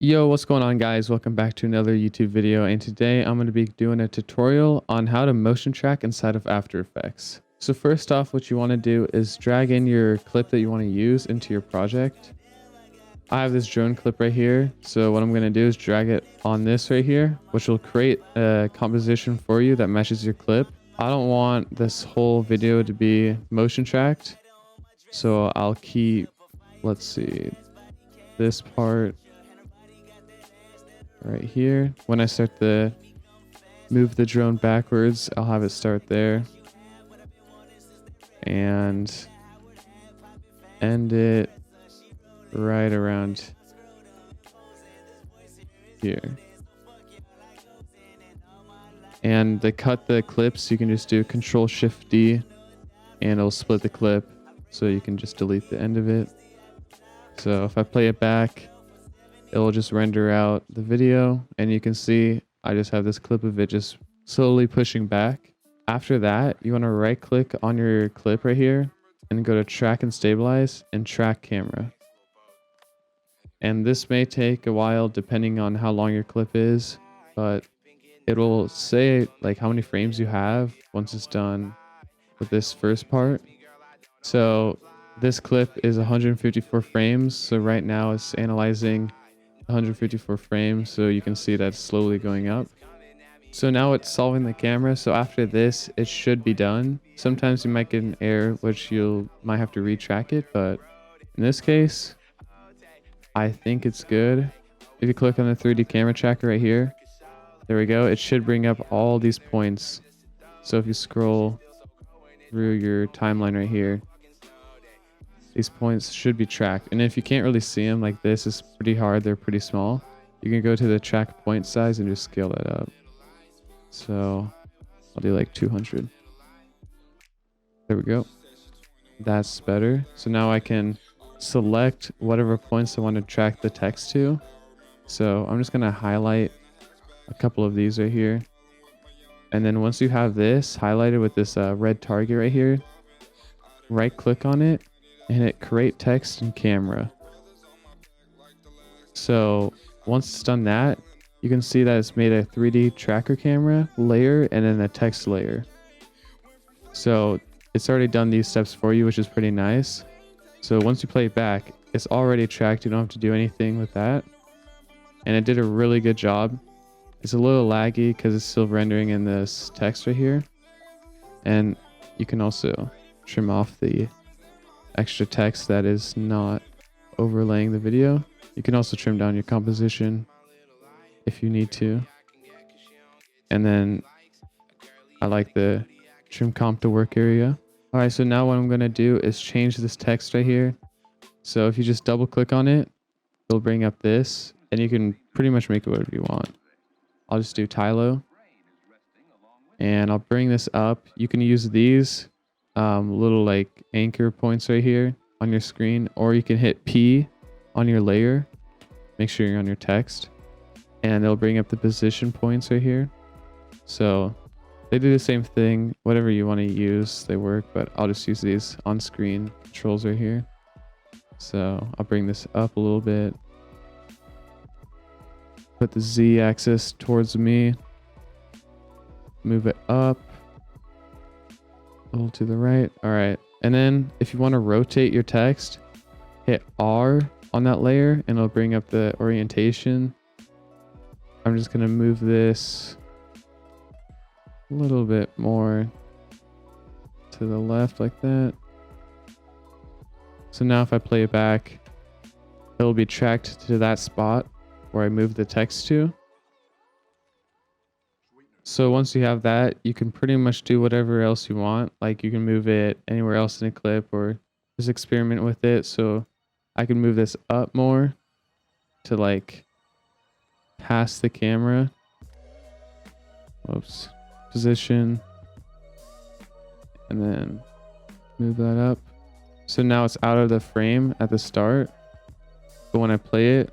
Yo, what's going on, guys? Welcome back to another YouTube video, and today I'm going to be doing a tutorial on how to motion track inside of After Effects. So first off, what you want to do is drag in your clip that you want to use into your project. I have this drone clip right here, so what I'm going to do is drag it on this right here, which will create a composition for you that matches your clip. I don't want this whole video to be motion tracked, so I'll keep, let's see, this part right here. When I start to move the drone backwards, I'll have it start there and end it right around here. And to cut the clips, you can just do Control-Shift-D and it'll split the clip, so you can just delete the end of it. So if I play it back, it'll just render out the video, and you can see I just have this clip of it just slowly pushing back. After that, you want to right click on your clip right here and go to track and stabilize and track camera. And this may take a while depending on how long your clip is, but it'll say like how many frames you have once it's done with this first part. So this clip is 154 frames, so right now it's analyzing 154 frames, so you can see that it's slowly going up. So now it's solving the camera, so after this it should be done. Sometimes you might get an error which you might have to retrack it, but in this case I think it's good. If you click on the 3D camera tracker right here, there we go, it should bring up all these points. So if you scroll through your timeline right here, these points should be tracked. And if you can't really see them, like this is pretty hard, they're pretty small, you can go to the track point size and just scale that up. So I'll do like 200. There we go. That's better. So now I can select whatever points I want to track the text to. So I'm just going to highlight a couple of these right here. And then once you have this highlighted with this red target right here, right click on it and hit create text and camera. So once it's done that, you can see that it's made a 3D tracker camera layer and then a text layer. So it's already done these steps for you, which is pretty nice. So once you play it back, it's already tracked. You don't have to do anything with that. And it did a really good job. It's a little laggy because it's still rendering in this text right here. And you can also trim off the extra text that is not overlaying the video. You can also trim down your composition if you need to. And then I like the trim comp to work area. All right, so now what I'm going to do is change this text right here. So if you just double click on it, it'll bring up this, and you can pretty much make it whatever you want. I'll just do Tylo, and I'll bring this up. You can use these little like anchor points right here on your screen, or you can hit P on your layer. Make sure you're on your text, and it'll bring up the position points right here. So they do the same thing. Whatever you want to use, they work, but I'll just use these on screen controls right here. So I'll bring this up a little bit. Put the Z axis towards me. Move it up a little to the right. All right. And then if you want to rotate your text, hit R on that layer and it'll bring up the orientation. I'm just going to move this a little bit more to the left like that. So now if I play it back, it'll be tracked to that spot where I moved the text to. So once you have that, you can pretty much do whatever else you want. Like you can move it anywhere else in a clip or just experiment with it. So I can move this up more to like past the camera. Whoops. Position. And then move that up. So now it's out of the frame at the start. But when I play it,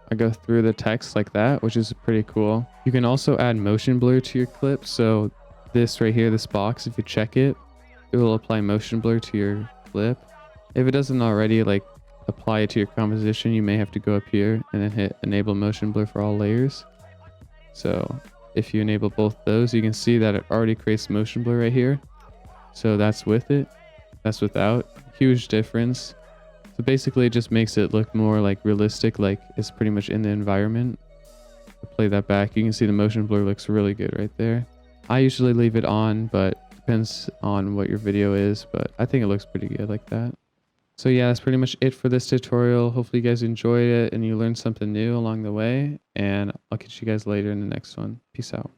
I go through the text like that, which is pretty cool. You can also add motion blur to your clip. So this right here, this box, if you check it, it will apply motion blur to your clip. If it doesn't already, like apply it to your composition, you may have to go up here and then hit enable motion blur for all layers. So if you enable both those, you can see that it already creates motion blur right here. So that's with it, that's without. Huge difference. So basically it just makes it look more like realistic, like it's pretty much in the environment. I'll play that back. You can see the motion blur looks really good right there. I usually leave it on, but depends on what your video is, but I think it looks pretty good like that. So yeah, that's pretty much it for this tutorial. Hopefully you guys enjoyed it and you learned something new along the way, and I'll catch you guys later in the next one. Peace out.